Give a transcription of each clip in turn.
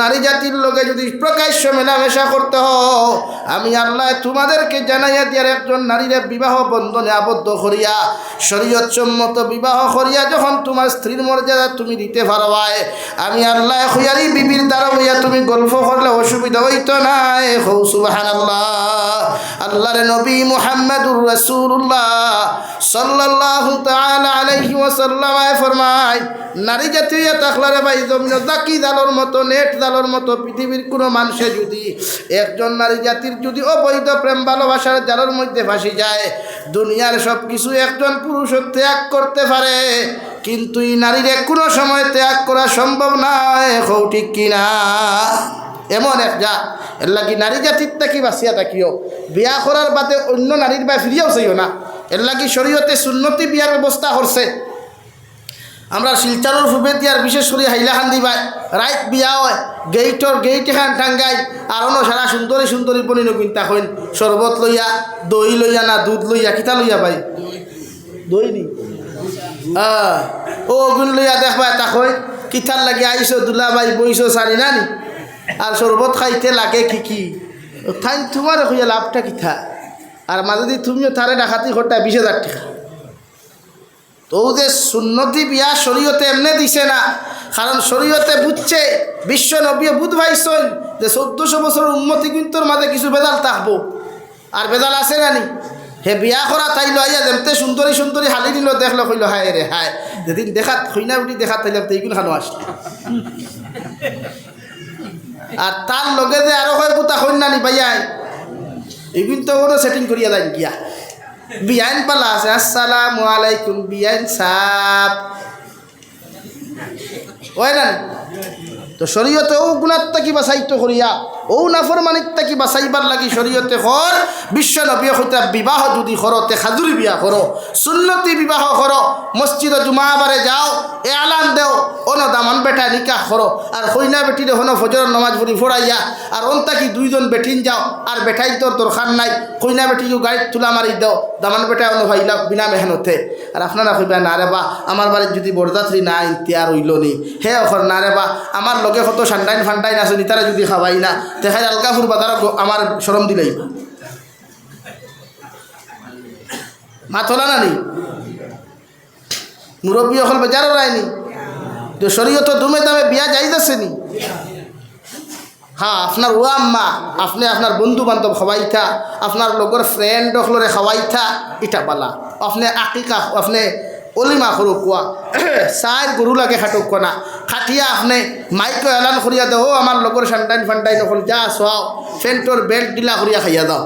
নারী জাতির লোকে যদি প্রকাশ্য মেলামেশা করতে হয়, আমি আল্লাহ তোমাদেরকে জানাইয়া দিয়ার একজন নারীরে বিবাহ বন্ধনে আবদ্ধ করিয়া শরীয়ত সম্মত বিবাহ করিয়া যখন তোমার স্ত্রীর মর্যাদা তুমি দিতে পারবায়, আমি আল্লাহ খুয়ারি বিবির দ্বারা হইয়া তুমি গল্প করলে অসুবিধা হইতো না। হৌ সুবহানাল্লাহ। আল্লাহর নবী মুহাম্মদুর রাসূলুল্লাহ সাল্লাল্লাহু তাআলা আলাইহি ওয়াসাল্লাম ফরমায়, নারী জাতীয় তাখলারে ভাই জমিন জাকি জালর মতো নেট জালর মতো পৃথিবীর কোনো মানুষে যদি একজন নারী জাতির যদি অবৈধ প্রেম ভালোবাসার জালের মধ্যে ফাঁসি যায়, দুনিয়ার সব কিছু একজন পুরুষ ত্যাগ করতে পারে, কিন্তু এই নারীর কোনো সময় ত্যাগ করা সম্ভব নয়। হৌ ঠিক কিনা? এমন এক যা এর লাগি নারী জাতির তাকি বাঁচিয়া থাকিও, বিয়া করার বাদে অন্য নারীর বা ফিরিয়াও চাইও না। এর লাগি শরীয়তে সুন্নতি বিয়ার ব্যবস্থা করছে। আমরা শিলচারের ফুবে দিয়ার বিশেষ করে হাইলাকান্দি ভাই রাইট বিয়া হয়, গেইট এখান টাঙ্গাই আর অন্য সারা সুন্দরী সুন্দরী বনিনো কিনতা হইন, শরবত লইয়া, দই লইয়া না দুধ লইয়া, কিতা লইয়া ভাই? দই নি ও গুণ লইয়া দেখবা তা কই কিতার লাগে আইসো দুলা ভাই বইসো সারি নানি আর শরবত খাইতে লাগে কি তাই তোমার হইয়া লাভটা কিথা, আর মাঝে দিয়ে তুমিও তারে ডাকাতি ঘরটা 20,000 টাকা। তো যে সুন্নতি বিয়া শরীয়তে এমনি দিছে না, কারণ শরীয়তে বুঝছে, বিশ্ব নবী বুধ ভাইছেন যে 1400 বছরের উন্মতি কিন্তু মাঝে কিছু বেদাল থাকবো, আর বেদাল আছে না নি? হে বিয়া করা তাইলো আইয়া যেমতে সুন্দরী সুন্দরী হালি নিল, দেখলো কইল হায় রে হায়, যেদিন দেখাত খইনা উঠি দেখাত তাইলাম তো এইগুলো খানো আসলো। আর তার লগে যে আরো হয় কোথা কন্যা নি পাইয়াই, এইগুলো তো ওরা সেটিং করিয়া দেন গিয়া বিয়াইন পালা আছে। আসসালামু আলাইকুম বিয়াইন সাপ ওই না। তো শরীয়তে ও গুণাত্মা কি বাসাইতো করিয়া ও নাফরমানিত্তা কি বাসাইবার লাগি শরীয়তে হর বিশ্ব নবী হইতা বিবাহ যদি করো তে খাজুরি বিয়া করো, সুন্নতি বিবাহ করো, মসজিদ জুমাবারে যাও, এ আলান দেও অন দামান বেটা নিকাহ করো, আর কইনা বেটিরে হন ফজর নমাজ পড়ি ফোড়াইয়া, আর অন্তা কি 2জন বেটিন যাও, আর বেটাই তোর দরকার নাই, কইনা বেটিও গাড়ির তুলা মারি দাও, দামান বেটা অন ভাইলা বিনা মেহনতে। আর আপনারা কইবা না রে বা আমার বাড়ির যদি বরযাত্রী না ইন্তিয়ার হইল নি, হে অখর না রে বা আমার লগে কত সান্ডাইন ফান্ডাইন আছে নি, তারা যদি খাবাই না দেখাই আলকাফুর বাজার আমার শরম দিলেই মাথলা না নি মুরব্বী অকল বেজারও রায়নি। তো শরীয়ত দুমে দামে বিয়া যাই যাচ্ছে নি। হ্যাঁ, আপনার ও আম্মা আপনি আপনার বন্ধু বান্ধব খাওয়াইথা, আপনার লগর ফ্রেন্ড হলরে খাওয়াইথা, ইটা বালা। আপনি আকিকা আপনি অলিমা করো কোয়া চার গরু লাগে খাটুক না খাটিয়া আপনি মাইকে এলান করিয়া দাও, ও আমার লগর সান্ডাইন ফান্ডাইন হল যা চাও ফেন্টর বেল্ট ডিলা করিয়া খাইয়া দাও,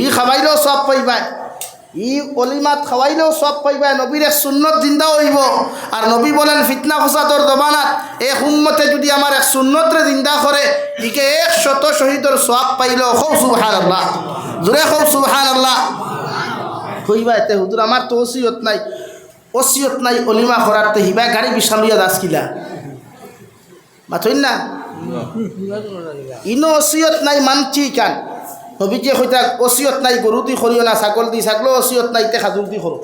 ই খাওয়াইলেও সব পাইবাই, ই অলিমাত খাওয়াইলেও সব পাইবাই। নবীর এক সুন্নত জিন্দা হইব। আর নবী বলেন ফিতনা ফসাদর জমানাত এক উম্মতে যদি আমার এক সুন্নতরে জিন্দা করে ইকে 100 শহীদর সব পাইল। খুব সুবহানাল্লাহ, জোরে খুব সুবহানাল্লাহ কইবা। এতে হুজুর আমার তো ওসিয়ত নাই অলিমা করারতে হিবাই গাড়ি বিশালুয়া দাস কিলা মাথইন না ইনো ওসিয়ত নাই মানছি কান নবীজি কইতা ওসিয়ত নাই গরু দি করিও না, ছাগল দি ছাগল ওসিয়ত নাই তে খাজুর দি করো,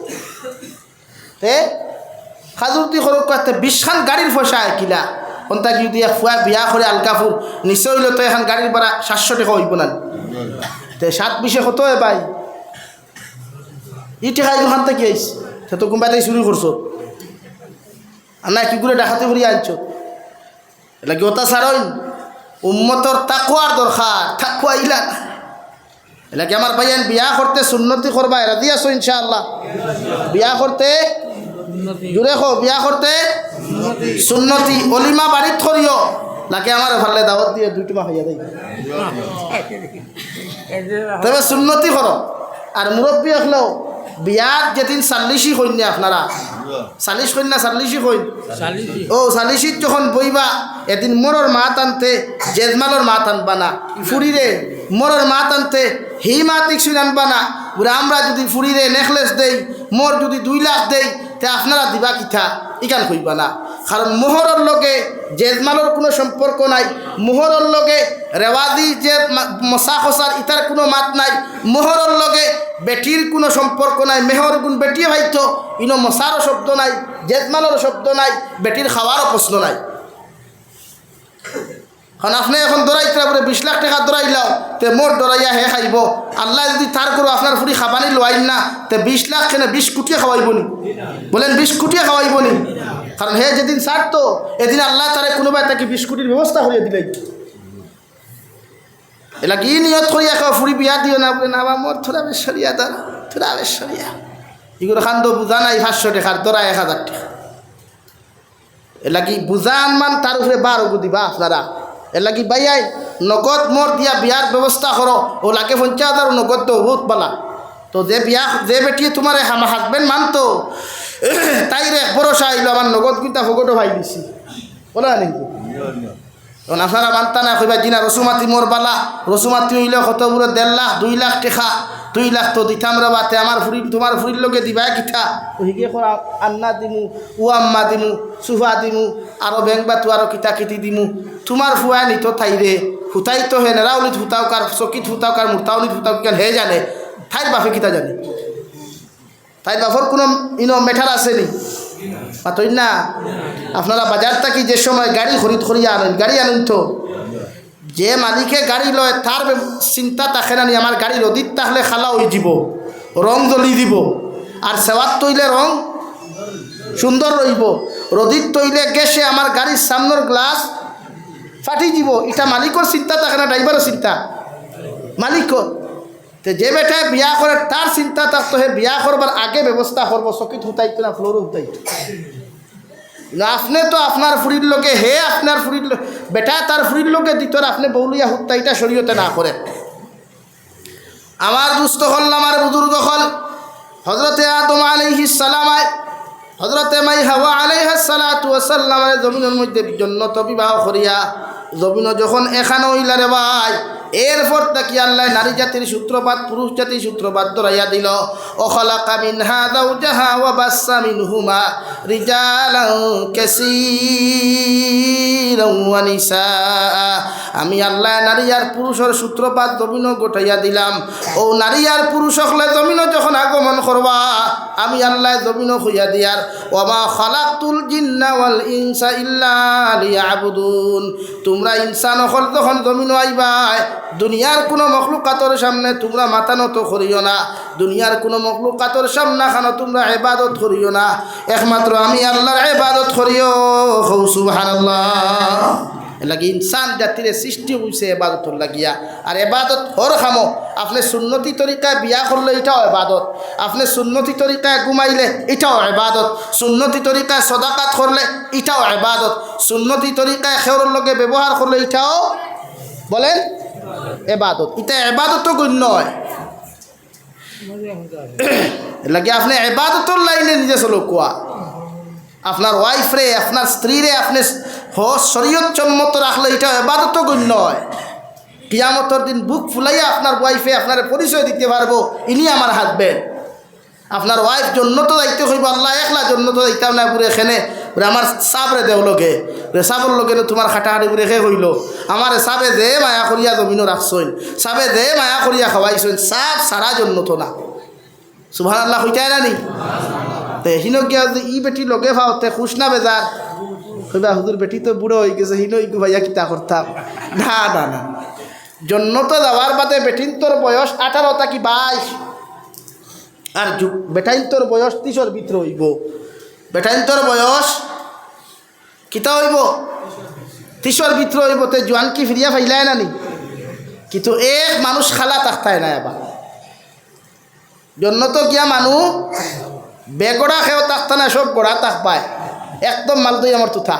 তে খাজুর দি করো কাতে 20খান গাড়ির পয়সা কিলা কোনটা কি দিয়ে ফুয়া বিয়া করে আলকাফুর নিশ্চয় হইল তো এখন গাড়ির ভাড়া 700 টাকা হইব না, তে 7-20 কত হয় ভাই? ই টাকা এগুলো খানতে কি আইস সে তো কোনবাই চুরি করছো আর না কি করে ডাকাতি করিয়া আনছো, এটা কি অত্যাচার হইন? উম্মতর তাকওয়ার দরকার, তাকওয়া ইলা এলাকি আমার ভাইয়ান বিয়া করতে সুন্নতি করবা রাজি আছো ইনশাআল্লাহ? বিয়া করতে জুড়ে খো বিয়া করতে সুন্নতি অলিমা বাড়িত করিও লাগে আমার ভালে দাওয়াত দিয়ে 2 টুমা খাইয়া দেই, তবে সুন্নতি করো। আর মুরব্বী হলেও বিয়ার যেদিন 40 কইন আপনারা 40 কইন না 40 কইন ও 40 যখন বইবা এদিন মোরর মা টানতে জেজমালর মা টানবা না, ফুরিরে মোরর মা টানতে হি মা তিকসুন আনবা না। বলে আমরা যদি ফুরিরে নেকলেস দেই, মোর যদি 2 লাখ দেই, তে আপনারা দিবা কিথা ইকান কইবা না। কারণ মোহরের লগে জেজমালর কোনো সম্পর্ক নাই, মোহরের লগে রেওয়াজি যে মশা খসার ইতার কোনো মাত নাই, মোহরের লগে বেটির কোনো সম্পর্ক নাই। মেহর গুণ বেটি হয়তো ইনো মশারও শব্দ নাই, জেজমালর শব্দ নাই, বেটির খাওয়ারও প্রশ্ন নাই। কারণ আপনি এখন দৌড়াইতে পরে 20 লাখ টাকা দৌড়াইলাও তে মোট দৌড়াইয়া হে খাইব আল্লাহ যদি তার করো আপনার ফুরি খাবানি লোয়াইন না তে 20 লাখ কেনে 20 কোটি খাওয়াইব নি বলেন 20 কোটি খাওয়াইব নি কারণ হে যেদিন ছাড়তো এদিন আল্লাহ তারে কোনোবাই তাকে 20 কোটির ব্যবস্থা করে দিলাই এলা কি নিয়ত করিয়া খাও ফুরি বিয়া দিও না বলে না মোর থোড়া বেশ সরিয়া দাঁড়া থোড়া বেশ সরিয়া এগুলো খান্দ বুঝা নাই 500 টাকার দৌড়া 1000 টাকা এলা কি বুঝান মান তার উপরে 12 দিবা আপনারা এলা কি বাইয়াই নগদ মোর দিয়া বিয়ার ব্যবস্থা করো ও লাগে 50,000 নগদ তো বহুত বালা তো যে বিয়া যে বেটি তোমার হাজবেন্ড মানতো তাই রে ভরসা আইলো আমার নগদ কিন্তু ফগটো ভাই দিছি বলা নাকি তখন আপনারা মানতা না কইবা দিনা রসুমাতি মোর বালা রসুমাতি হইলে কত বড় 1.5 লাখ 2 লাখ টাকা 2 লাখ তো দিতাম রে বাতে আমার ফুরি তোমার ফুরির লগে দিবা কিথা হিগে করা আন্না দিমু ও আম্মা দিমু সুফা দিমু আরো ব্যাংক বা তো আরো কিতা কিতি দিমু তোমার ফুয়া নিত থাইরে হুতাই তো হে নেরাউলিত হুতাও কার চকিত হুতাও কার মুরতাউলিত হুতাও কেন হে জানে থাইর বাপে কিতা জানে তাই বাপর কোনো মেঠার আছে নি পাতই না আপনারা বাজার থাকি যে সময় গাড়ি খরিদ করিয়া আনেন গাড়ি আনুন তো যে মালিকে গাড়ি লয় তার চিন্তা থাকে না নি আমার গাড়ি রদিত তাহলে খালা হয়ে যাব রং জ্বলি দিব আর সেওয়াত তৈলে রং সুন্দর রইব রদিত তৈলে গেছে আমার গাড়ির সামনের গ্লাস ফাটি দিব এটা মালিকর চিন্তা থাকে না ড্রাইভারের চিন্তা মালিকর তো যে বেটায় বিয়া করে তার চিন্তা থাকতো হে বিয়া করবার আগে ব্যবস্থা করবো চকিত হুতাইতো না ফ্লোর হুতাইতো আপনি তো আপনার ফুরির লোকে হে আপনার ফুরির বেটা তার ফুরির লোকে দিত আপনি বৌলিয়া হুতাইটা শরীয়তে না করে আমার দুস্থ হল আমার বুজুর্গ হল হজরতে আদম আলাইহিস সালাম হজরতে মাই হাওয়া আলাইহিস সালাতু ওয়াস সালাম জমিনের মধ্যে জন্নত বিবাহ করিয়া জমিন যখন এখানে হইলা রে ভাই এরপর তাকি আল্লাহ নারী জাতির সূত্রপাত পুরুষ জাতির সূত্রপাত ধরাইয়া দিল ও খালাকা মিনহা যাওজাহা ওয়া বাসসা মিনহুমা রিজালান কাসীরান ওয়া নিসা আমি আল্লাহ নারী আর পুরুষের সূত্রপাত জমিন গোটাইয়া দিলাম ও নারী আর পুরুষ হলে জমিন যখন আগমন করবা আমি আল্লাহ জমিন হইয়া দিয়ার ওয়া মা খালাকতুল জিন্না ওয়াল ইনসা ইল্লা লিয়াবুদুন তোমরা ইনসান হল যখন জমিন আইবা দুনিয়ার কোনো মখলুকাতর সামনে তোমরা মাথা নত করিও না দুনিয়ার কোনো মখলুকাতর সামনে খানো তোমরা ইবাদত করিও না একমাত্র আমি আল্লাহর ইবাদত করিও সুবহানাল্লাহ এলাকি ইনসান জাতির সৃষ্টি হইছে ইবাদতর লাগিয়া আর ইবাদত হর খামো আপনি সুন্নতি তরিকায় বিয়া করলে এটাও ইবাদত আপনি সুন্নতি তরিকায় ঘুমাইলে এটাও ইবাদত সুন্নতি তরিকায় সদাকাত করলে এটাও ইবাদত সুন্নতি তরিকায় খেওরের লগে ব্যবহার করলে এটাও বলেন ইবাদত এটা ইবাদত গণ্য হয় লাগে আপনি ইবাদতর লাইনে নিজে চলো কোয়া আপনার ওয়াইফ রে আপনার স্ত্রী রে আপনি শরীয়ত সম্মত রাখলে এটা ইবাদত গণ্য হয় কিয়ামতের দিন বুক ফুলাইয়া আপনার ওয়াইফে আপনার পরিচয় দিতে পারবো ইনি আমার হাজবেন্ড আপনার ওয়াইফ জন্নত দায়িত্ব হইব আল্লাহ একলা জন্নত দায়িত্ব না পুরে এখানে আমার সাবরে দেও লগে সাবর লগে তোমার খাটাখাটি করে খে হইল আমার সাবে দে মায়া করিয়া জমিন রাখছইন সাবে দে মায়া করিয়া খাওয়াইছইন সাব সারা জন্নত না সুবহানাল্লাহ হইতাই না নি তে হিনক গিয়া ই বেটি লগে ভাওতে খুশ না বেজার কইবা হুজুর বেটি তো বুড়ো হয়ে গেছে হিনো ইগু ভাইয়া কিতা করতাম না না না জন্নত যাওয়ার বাদে বেটিন তোর বয়স 18 তা কি 22 আর বেটাইন তোর বয়স 30 ভিতরে হইব বেটাইন তোর বয়স কিতা হইব 30 ভিতরে হইব তে জোয়ান কি ফিরিয়া ফাইলাই না নি কিন্তু এক মানুষ খালা থাকতায় না আবার জন্নত গিয়া মানুষ বেগড়া খেয়েও থাকতা না সব গড়া থাক পায় একদম মালদই আমার তুথা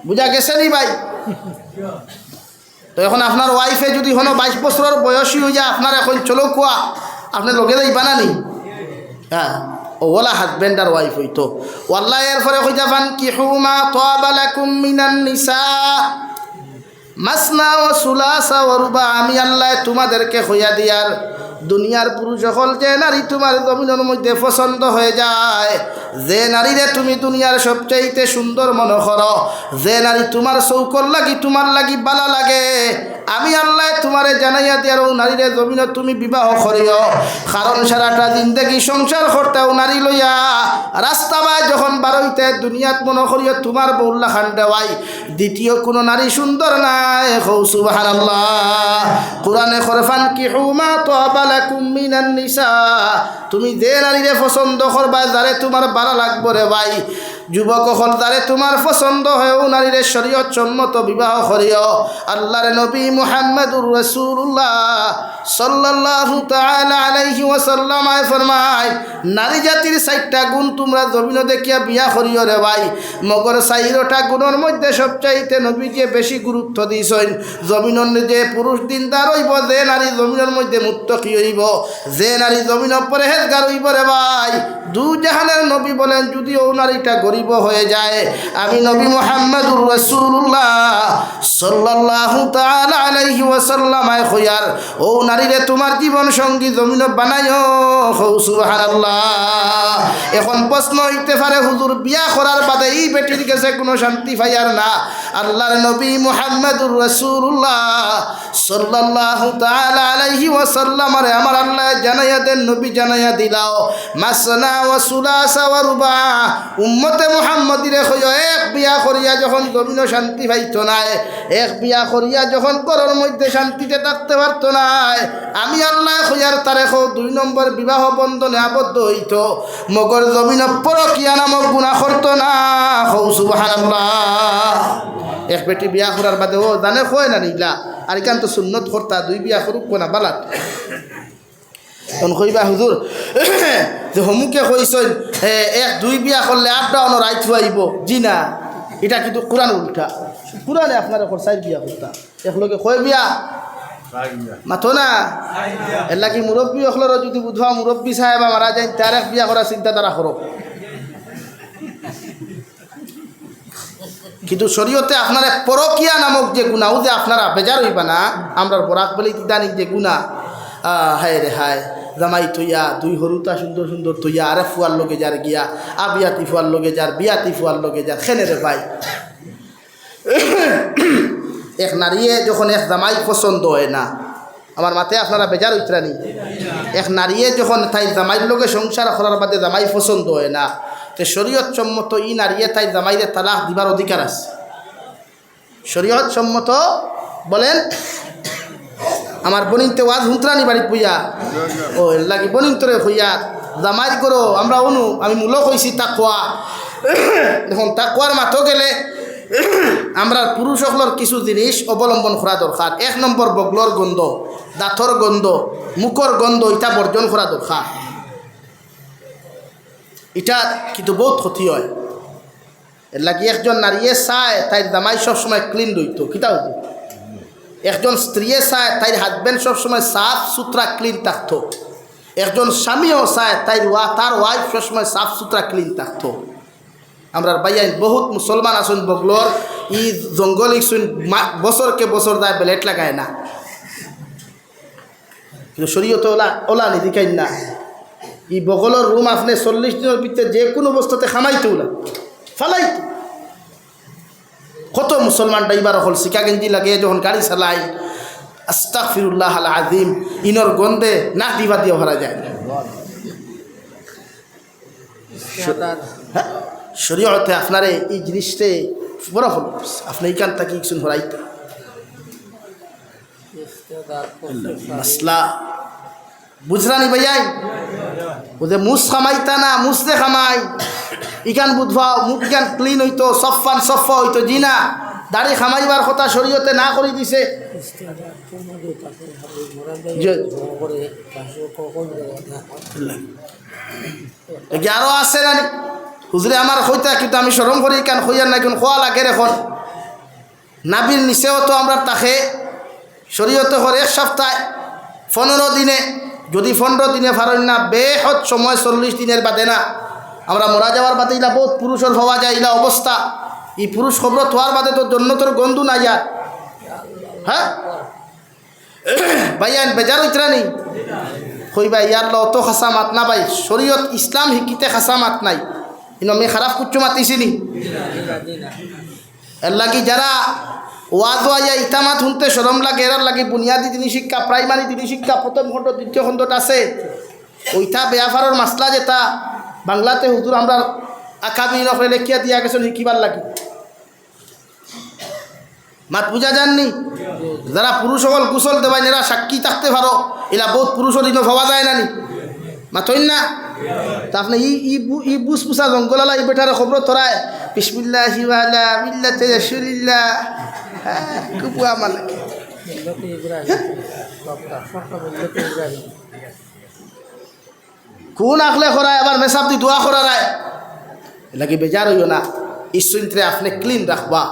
বুঝা গেছে নি ভাই তো এখন আপনার ওয়াইফে যদি হনো 22 বছরের বয়সী হয়ে যায় আপনার এখন চলো কোয়া আপনি লগে যাইবা না নি হ্যাঁ ও ওলা হাজবেন্ড আর ওয়াইফ হইতো ওয়াল্লাহ এরপরে হই যাবান কি হুমা তাবা লাকুম মিনান নিসা মাসনা ওয়া সুলাসা ওয়া রুবা আমি আল্লাহ তোমাদেরকে হইয়া দিয়ার দুনিয়ার পুরুষ সকল যে নারী তোমার জমিনের মধ্যে পছন্দ হয়ে যায় যে নারীরে তুমি দুনিয়ার সবচেয়ে সুন্দর মনে করো যে নারী তোমার চৌকর লাগি তোমার লাগি বালা লাগে আমি আল্লাহ তোমারে জানাইয়া দিয়ার ও নারীরে জমিন তুমি বিবাহ করিও কারণ সারাটা জিন্দগি সংসার করতেও নারী লইয়া রাস্তা বাই যখন বারইতে দুনিয়াত মনে করিও তোমার বউল্লা খান দেওয়াই দ্বিতীয় কোনো নারী সুন্দর নাই হৌ সুবহানাল্লাহ কোরআনে খরফান কি হুমা তাবা লাকুম মিনান নিসা তুমি যে নারীরে পছন্দ করবা যারে তোমার ভালো লাগবে রে ভাই যুবক হল যারে তোমার পছন্দ হয়েও নারীরে শরীয়ত সম্মত বিবাহ করিও আল্লাহর নবী মুহাম্মদুর রাসূলুল্লাহ সাল্লাল্লাহু তাআলা আলাইহি ওয়াসাল্লাম ফরমায় নারী জাতির 4টা গুণ তোমরা জমিন দেখিয়া বিয়া করিও রে ভাই মগর 4টা গুণের মধ্যে সবচাইতে নবীকে বেশি গুরুত্ব দিয়েছেন জমিনের যে পুরুষ দিনদার হইব যে নারী জমিনের মধ্যে মুত্তাকি হইব যে নারী জমিন পরহেজগার হইব রে ভাই দু জাহানের নবী বলেন যদি ও নারীটা গরিব হয়ে যায় আমি নবী মুহাম্মদুর রাসূলুল্লাহ সাল্লাল্লাহু তাআলা আলাইহি ওয়াসাল্লাম কইয়ার ও নারীরে তোমার জীবন সঙ্গী জমিন বানাইও সুবহানাল্লাহ এখন প্রশ্ন হইতে পারে হুজুর বিয়া করার বাদে এই বেটির কাছে কোনো শান্তি পাইয়ার না আল্লাহর নবী মুহাম্মদুর রাসূলুল্লাহ সাল্লাল্লাহু তাআলা আলাইহি ওয়াসাল্লাম আরে আমার আল্লাহ জানাইয়া দেন নবী জানাইয়া দিলাও মাসনা ওয়া সুলাসা ওয়া রুবা উম্মতে মুহাম্মদিরে কইও এক বিয়া করিয়া যখন জমিন শান্তি পাইতো না এক বিয়া করিয়া যখন ঘরের মধ্যে শান্তিতে থাকতে পারতো না আমি আল্লাহ কইয়ার তারে 2 নম্বর বিবাহ বন্ধনে আবদ্ধ হইতো মগর জমিন পরকিয়া নামক গুনাহ করতো না সুবহানাল্লাহ এক বেটি বিয়া করার বাদে ও জানে কয় না নিলা আর এখান তো সুন্নত করতা 2 বিয়া করুক না বালাত কইবা হুজুর যে হমুকে কইছেন 1-2 বিয়া করলে 8টা অনর আইত আইব জি না এটা কিন্তু কোরআন উল্টা কোরআনে আপনার এখন 4 বিয়া করতা একলগে কয় বিয়া মাথো না এর লাগি মুরব্বী হলর যদি বুধবা মুরব্বী সাহেব মারা যায় তার এক বিয়া করার চিন্তা তারা করো কিন্তু শরীয়তে আপনার পরকিয়া নামক যে গুনাহ যে আপনারা বেজার হইবা না আমরা বরাক বলি জানি যে গুনাহ হায় রে হায় জামাই থইয়া 2 হরুতা সুন্দর সুন্দর থইয়া আরে ফুয়ার লগে যার গিয়া আবিয়াতি ফুয়ার লগে যার বিয়াতি ফুয়ার লগে যার খেনে রে ভাই এক নারীয়ে যখন এক জামাই পছন্দ হয় না আমার মাথায় আপনারা বেজার উতরানি এক নারীয়ে যখন তাই জামাইয়ের লগে সংসার করার বাদে জামাই পছন্দ হয় না তে শরীয়ত সম্মত ই নারীয়ে তাই জামাইরে তালাক দিবার অধিকার আছে শরীয়ত সম্মত বলেন আমার বনিনতে ওয়াজ হুঁতরানি বাড়ি পুইয়া ও এর লাগি বনিন্তরে হইয়া জামাই করো আমরা অনু আমি মূলক হইছি তাকওয়া দেখুন তাকওয়ার মাথো গেলে আমরা পুরুষ সকলের কিছু জিনিস অবলম্বন করা দরকার 1 নম্বর বগলর গন্ধ দাঁতর গন্ধ মুখর গন্ধ এটা বর্জন করা দরকার এটা কিন্তু বহুত ক্ষতি হয় এর লাগি একজন নারীয়ে চায় তাই জামাই সবসময় ক্লিন রইতো কিতা হতো একজন স্ত্রীয়ে চায় তাই হাজবেন্ড সবসময় সাফ সুতরা ক্লিন থাকতো একজন স্বামীও চায় তাই তার ওয়াইফ সবসময় সাফ সুতরা ক্লিন থাকতো আমরা বাইয়াই বহুত মুসলমান আছেন বগলর ই জঙ্গল ইসুন বছরকে বছর যায় বেলেট লাগায় না কিন্তু শরীয়তে ওলা নিদিকাই না ই বগলর রুম আপনি 40 দিনের ভিতরে যে কোনো বস্তুতে খামাইতে ওলা ফালাইতো কত মুসলমান ড্রাইভার হল শিকা গেঞ্জি লাগে যখন গাড়ি চালাই আস্তাগফিরুল্লাহ আল আযীম ইনর গন্ধে না দিবা দিয়ে ভরা যায় শরীয়তে আপনার এই জিনিসটা বড় হল আপনি এইখান থেকে কিছু হরাইতে মাসলা বুঝরানি ভাইয়াই ওদের মুস খামাইতা না মুসতে খামাই ইখান বুধবা মুখ ইখান ক্লিন হইতো সফান সফা হইতো জি না দাড়ি খামাইবার কথা শরীয়তে না করে দিছে আরো আছে না হুজুরে আমার হইতা কিন্তু আমি শরম করি কেন হইয়ার না কেন খোয়া লাগে এখন নাবির নিচেও তো আমরা তাকে শরীয়তে হর 1 সপ্তাহ 15 দিনে যদি 15 দিনে ফারেন না বেহদ সময় 40 দিনের বাদে না আমরা মরা যাওয়ার বাদে ইলা বহুত পুরুষের হওয়া যায় ইলা অবস্থা এই পুরুষ খবর হওয়ার বাদে তো জন্নতর গন্ধু না যার হ্যাঁ ভাইয়ান বেজার হইতরা নেই কইবা ইয়ার ল অত খাসা মাত না ভাই শরীয়ত ইসলাম শিকিতে খাসা মাত নাই কিন্তু আমি খারাপ কুচ্ছ মাতিছি নি এর লাগি যারা ওয়াজ আইয়া ইতামাত শুনতে শরম লাগে, এরার লাগে বুনিয়াদী জিনিস শিক্ষা, প্রাইমারি জিনিস শিক্ষা, প্রথম খণ্ড দ্বিতীয় খণ্ডটা আছে ওইটা বেয়াফারর মাসলা যেটা বাংলাতে হুজুর আমরা আকাবি নকলে লেখিয়া দিয়া গেছেন শিখিবার লাগে। মাত বুঝা যাননি? যারা পুরুষ সকল কুশল দেবাই এরা সাক্ষী থাকতে পারো, এরা বহুত পুরুষের দিনও ভাবা যায় না নি মাতইন না? তা আপনি ই বুস পুসা জঙ্গলালা এই বেটারে খবর তোরায় বিসমিল্লাহি ওয়ালা মিল্লাতে রাসূলিল্লাহ কুপু আমার লাগে কোন আখলে করায় আবার মেসাব দি দোয়া করায় লাগে বেজার হইও না। ঈশ্বরে আপনি ক্লিন রাখবা,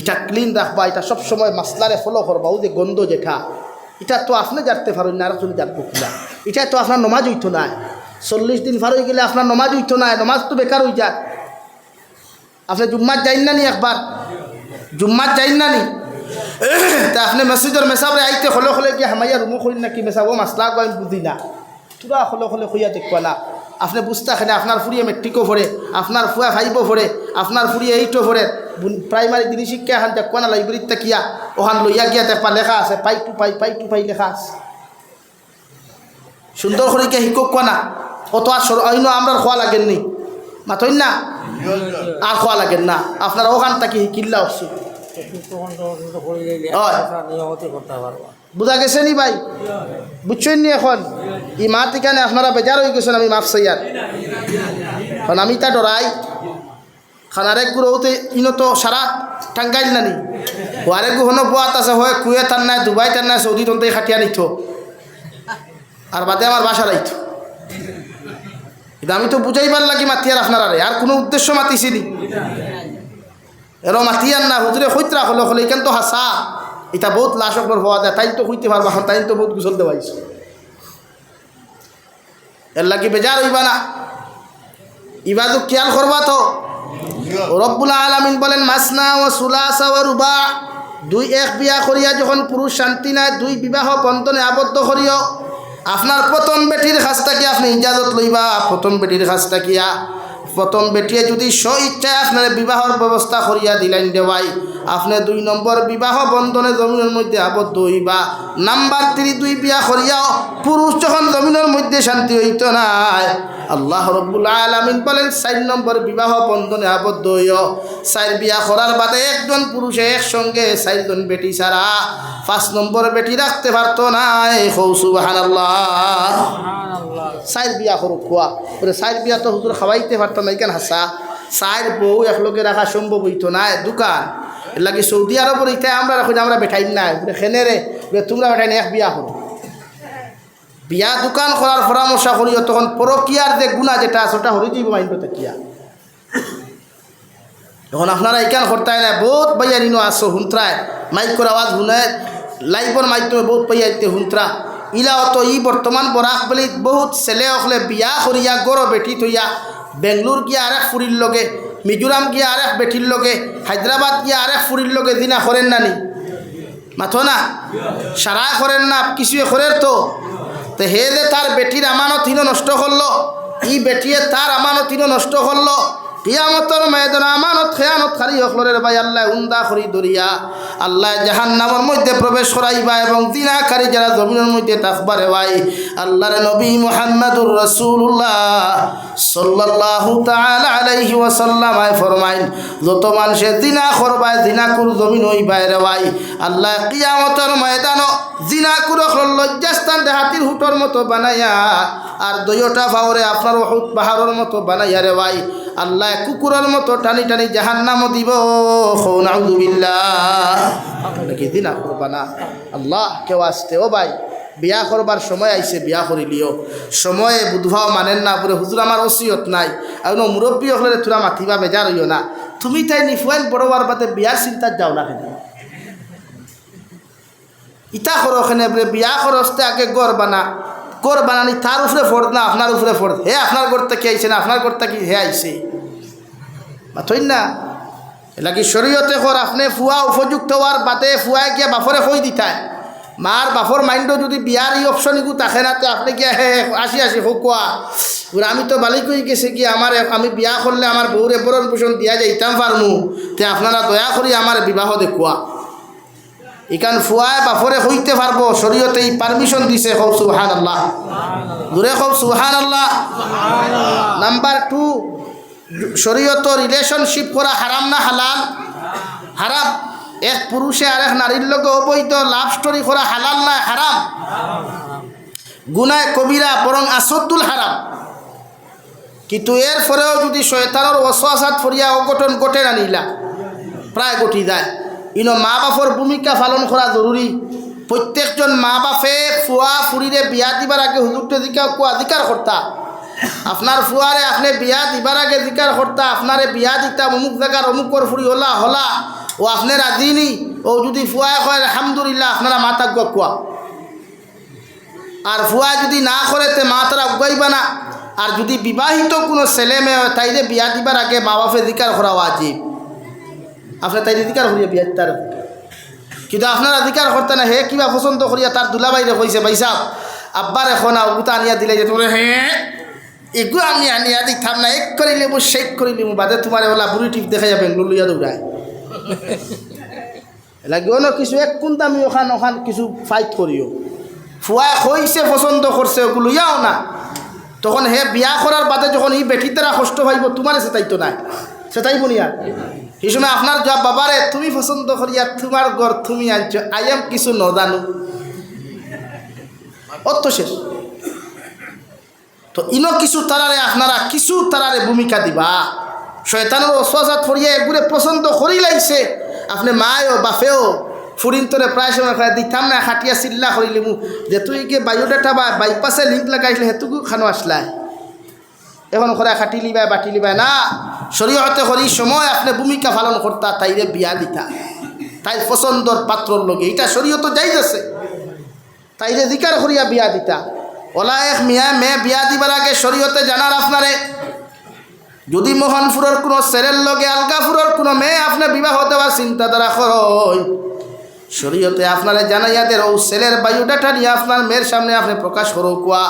এটা ক্লিন রাখবা, এটা সবসময় মাসলারে ফলো করবা। ও যে গন্ধ যেটা এটা তো আপনি জানতে পারেন না, আর তুমি জানবো কিনা? এটা তো আপনার নমাজ হইতো না, 40 দিন পার হয়ে গেলে আপনার নমাজ হইতো না, নমাজ তো বেকার হয়ে যায়। আপনি জুম্মাত যাইন না নি? একবার জুম্মাত যাইন না নি? তা আপনি মসজিদের মেসাবরে আইতে হলে হলে কি হামাইয়া রুমো করেন নাকি মেসাবো মাসলা আমি বুঝি না, তোরা হলে হলে হইয়া দেখবা না। আপনি বুঝতে খানে আপনার ফুরিয়ে মেট্রিকও পড়ে, আপনার ফুয়া ফাইভও পড়ে, আপনার ফুরিয়ে 8ও পড়ে, প্রাইমারি জিনিস শিক্ষা এখান দেখবা না, লাইব্রেরিত তাকিয়া ওখান লইয়া গিয়া দেখবা লেখা আছে পাই টু পাই লেখা আছে, সুন্দর করে গিয়া শিকক না। অত আর অন্য আমরা খোয়া লাগেন নি মাতইন না, আর খোয়া লাগেন না, আপনারা ওখান তাকে শিকিল্লা উচিত। বুঝা গেছে নি ভাই? বুঝছেন নি? এখন ই মাত এখানে আপনারা বেজার হয়ে গেছেন, আমি মাফ চাইয়ার। কারণ আমি তা ডরাই খানারে গুরোতে ইনো তো সারা টাঙ্গাইল নানি ওয়ারে গুহনো বোয়াত আছে, হয় কুয়ে তার নাই, দুবাই তার নাই, সৌদি তন্তে খাটিয়া নিত আর বাদে আমার বাসা রাইত। কিন্তু আমি তো বুঝাইবার লাগি মাতিয়ার আপনারা, আর কোনো উদ্দেশ্য মাতিছিনি এরও মাতিয়ার না। হুজুরে হইতরা হলো হলে এখান তো হাসা, এটা বহুত লাশকর হওয়া যায়, তাই তো হইতে পারবা, তাই তো বহুত গুছল দেওয়াইছ। এর লাগি বেজার হইবা না, ইবাদু খেয়াল করবা তো। রব্বুল আলামিন বলেন মাসনা ও সুলাসা ও রুবা, 2-1 বিয়া করিয়া যখন পুরুষ শান্তি নাই, 2 বিবাহ বন্ধনে আবদ্ধ করিও। আপনার প্রথম বেটির কাছটা কি আপনি ইজাজত লইবা, প্রথম বেটির কাছটা কিয়া প্রথম বেটিয়ে যদি স্ব ইচ্ছায় আপনার বিবাহর ব্যবস্থা করিয়া দিলেন দেওয়াই, আপনি 2 নম্বর বিবাহ বন্ধনে জমিনের মধ্যে আবদ্ধ হইবা। নাম্বার 3 2 বিয়া করিয়াও পুরুষ যখন জমিনের মধ্যে শান্তি হইত নাই, আল্লাহ রব্বুল আলামিন বলেন 4 নম্বর বিবাহ বন্ধনে আবদ্ধ হইও। 4 বিয়া করার বাদে একজন পুরুষে একসঙ্গে 4 জন বেটি ছাড়া 5 নম্বর বেটি রাখতে পারতো না। সুবহানাল্লাহ। 4 বিয়া করুক খোয়া বলে 4 বিয়া তো হুজুর খাওয়াইতে পারতো না, এখান হাসা 4 বউ একলগে রাখা সম্ভব হইতো না। দোকান এর লাগে সৌদি আরবের ইটা আমরা রাখুন, আমরা বেঠাই নাই বলে খেনে রে তোমরা বেঠাই না, 1 বিয়া করো। বিয়া দোকান করার পরামর্শ করিও, তখন পরকিয়ার যে গুণা যেটা আছে ওটা হরে যাইব মাইন্ড কিয়া। এখন আপনারা এখান করতাই না, বহুত বাইয়া নিনো আসো হুন্ত্রায় মাইকর আওয়াজ শুনে লাইভর মাধ্যমে বহুত পাইয়া হুন্ত্রা ইলা অত ই বর্তমান বরাক বলি বহুত ছেলে অকলে বিয়া করিয়া গড় বেটি থইয়া বেঙ্গলোর গিয়া আরেক ফুরির লগে, মিজোরাম গিয়া আরেক বেটির লগে, হায়দ্রাবাদ গিয়া আরেক ফুরির লগে দিনা করেন নানি মাথো না, সারা করেন না, কিছুয়ে করেন তো হে যে তার বেটির আমানত হিনো নষ্ট করলো, ই বেটিয়ে তার আমানত হিনো নষ্ট করলো। কিয়ামতের ময়দানে আমানত খেয়ানত খারি হকলরের ভাই আল্লাহ উন্দা করি দরিয়া আল্লাহ জাহান্নামের মধ্যে প্রবেশ করাইবা এবং জিনাকারী যারা জমিনের মধ্যে থাকবারে ভাই আল্লাহর নবী মুহাম্মদুর রাসূলুল্লাহ সাল্লাল্লাহু তাআলা আলাইহি ওয়াসাল্লাম ফরমাইন, যত মানুষে জিনা করবা জিনাকুর জমিন হইবা রে ভাই আল্লাহ কিয়ামতের ময়দানে জিনাকুর লজ্জাস্থান হাতির হুটোর মতো বানাইয়া আর 2টা পাওরে আপনার উহুদ পাহাড়ের মতো বানাইয়া রে ভাই আল্লাহ কুকুরের মতো টানি টানি জাহান্নাম দিব। নাউযুবিল্লাহ। কি দিনা করবা না আল্লাহ কেউ আসতে ও ভাই বিয়া করবার সময় আইছে, বিয়া করিলিও সময়ে বুধভাও মানেন না বলে হুজুর আমার ওসিয়ত নাই আর মুরব্বী হলে তোরা মাতিবা বেজার হইও না। তুমি তাই নিফুয়াইল বড়বার বাদে বিয়ার চিন্তার যাও না কেন? ইটা করো ওখানে বিয়া করতে আগে গড় বানানি তার উপরে ফোর্দ না আপনার উপরে ফোর্দ। হে আপনার ঘরটা কি আইছে না আপনার ঘরটা কি হে আইছে মাথই না এলাকি শরীয়তে কর আপনি ফুয়া উপযুক্ত হওয়ার বাদে ফুয়ায় গিয়া বাপরে কই দিতায় মার বাপর মাইন্ডও যদি বিয়ার এই অপশন এগু থাকে না তো আপনি কি আসি হোকুয়া আমি তো বালি করে গেছে কি আমার আমি বিয়া করলে আমার বউরে বরণ পোষণ দিয়া যাইতাম পারমু তে আপনারা দয়া করি আমার বিবাহ দেখুয়া এখান ফুয়ায় বাপরে হইতে পারবো শরীয়তে এই পারমিশন দিছে হও সুবহানাল্লাহ দূরে হও সুবহানাল্লাহ নাম্বার 2 শরীয়ত রিলেশনশিপ করা হারাম না হালাল হারাম এক পুরুষে আরেক নারীর লগে অবৈধ লাভ স্টোরি করা হালাল না হারাম গুনাহ কবিরা বরং আসদ্দুল হারাম কিন্তু এর পরেও যদি শয়তানের ওয়াসওয়াসাত ফরিয়া অঘটন ঘটে না নিলা প্রায় ঘটি যায় ইনো মা বাপর ভূমিকা পালন করা জরুরি প্রত্যেকজন মা বাপে ফুয়া ফুরিরে বিয়া দিবার আগে হুজুরকে অধিকার করতা আপনার ফুয়ারে আপনি বিয়া দিবার আগে জিকার করতা আপনারে বিয়া দিতাম অমুক জায়গার অমুকর ফুরি হলা হলা ও আপনি রাজি নি ও যদি ফুয়ায় কয় আলহামদুলিল্লাহ আপনারা মাতা কোয়া আর ফুয়া যদি না করে তে মা তারা উগাইবা না আর যদি বিবাহিত কোনো ছেলে মেয়ে হয় তাইলে বিয়া দিবার আগে মা বাপে জিকার করা ওয়াজিব আপনার তাই অধিকার করিয়া বিয়া তার কিন্তু আপনার অধিকার করতে না হে কিবা পছন্দ করিয়া তার দুলাবাইরে কইছে ভাই সাহেব আব্বার এখন উতা আনিয়া দিলে যে তোমার হ্যাঁ এগু আমি আনিয়া দিতাম না এক করিলে মু শেখ করিলে মু বাদে তোমার ওলা বুড়ি টিপ দেখা যাবেন লুলিয়া দৌড়ায় লাগেও না কিছু এক কোন দামি ওখান কিছু ফাইট করিও ফুয়া কইছে পছন্দ করছে ওগুলো ইয়াও না তখন হে বিয়া করার বাদে যখন এই বেটি তারা কষ্ট পাইব তোমার সেটাইতো নাই সেটাইব নি আর এই সময় আপনার জবাব বাবারে তুমি পছন্দ করিয়া তোমার ঘর তুমি আনছো আইএম কিছু নজানো অত শেষ তো ইনো কিছু তারারে আপনারা কিছু তারারে ভূমিকা দিবা শয়তানের ওয়াসওয়াসাত ফরিয়া এগুলো পছন্দ করি লাইছে আপনি মায়ও বাপেও ফুরিন্তরে প্রায় সময় দিতাম না খাটিয়া চিল্লা করিলি মু যে তুই কি বায়োডাটা বা বাইপাসে লিঙ্ক লাগাইছিলে সেতুকু খানো আসলাই এখন করে খাটি লিবাই বাটি লিবাই না শরীয়তে করি সময় আপনি ভূমিকা পালন করতা তাইরে বিয়া দিতা তাই পছন্দর পাত্রর লগে এটা শরীয়ত যাই আছে তাইরে জিকার করিয়া বিয়া দিতা ওলা এক মিয়া মেয়ে বিয়া দিবার আগে শরীয়তে জানার আপনারে যদি মোহনপুরের কোনো ছেলের লগে আলগাপুরের কোনো মেয়ে আপনি বিবাহ দেওয়ার চিন্তাধারা করই শরীয়তে আপনারে জানাইয়া দের ও ছেলের বায়োডাটা নিয়ে আপনার মেয়ের সামনে আপনি প্রকাশ করো কুয়া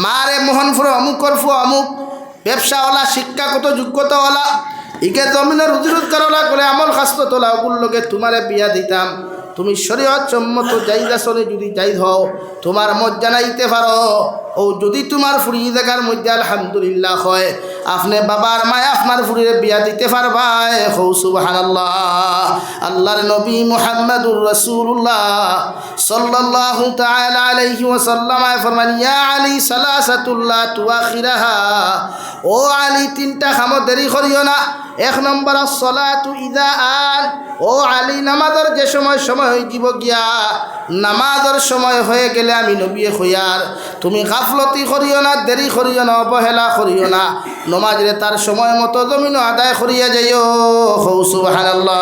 মারে মোহনপুরে অমুকর ফুয়া অমুক ব্যবসাওয়ালা শিক্ষাগত যোগ্যতাওয়ালা ইকে জমিনের রুজি রোজগারওয়ালা করে আমল খাস্ত তোলা ওগুলো লোকে তোমারে বিয়া দিতাম তুমি শরীয়ত সম্মত জায়গাসনে যদি যাই হও তোমার মত জানাইতে পারো ও যদি তোমার ফুরি জায়গার মধ্যে আলহামদুলিল্লাহ হয় আপনি বাবার মায় আপনার ফুরিরে বিয়া দিতে পারবাই হৌ সুবহানাল্লাহ আল্লাহর নবী মুহাম্মদুর রাসূলুল্লাহ সাল্লাল্লাহু তাআলা আলাইহি ওয়াসাল্লাম ফরমান ইয়া আলী সালাসাতুল্লাহ তুআখিরাহা ও আলী তিনটা কাম দেরি করিও না এক নম্বর সলাতু ইযা আন ও আলী নামাজের যে সময় হয়ে যাব গিয়া নামাজের সময় হয়ে গেলে আমি নবী হইয়ার তুমি গাফলতি করিও না দেরি করিও না অবহেলা করিও না নমাজরে তার সময় মতো জমিন আদায় করিয়া যাইও হৌ সুবহানাল্লাহ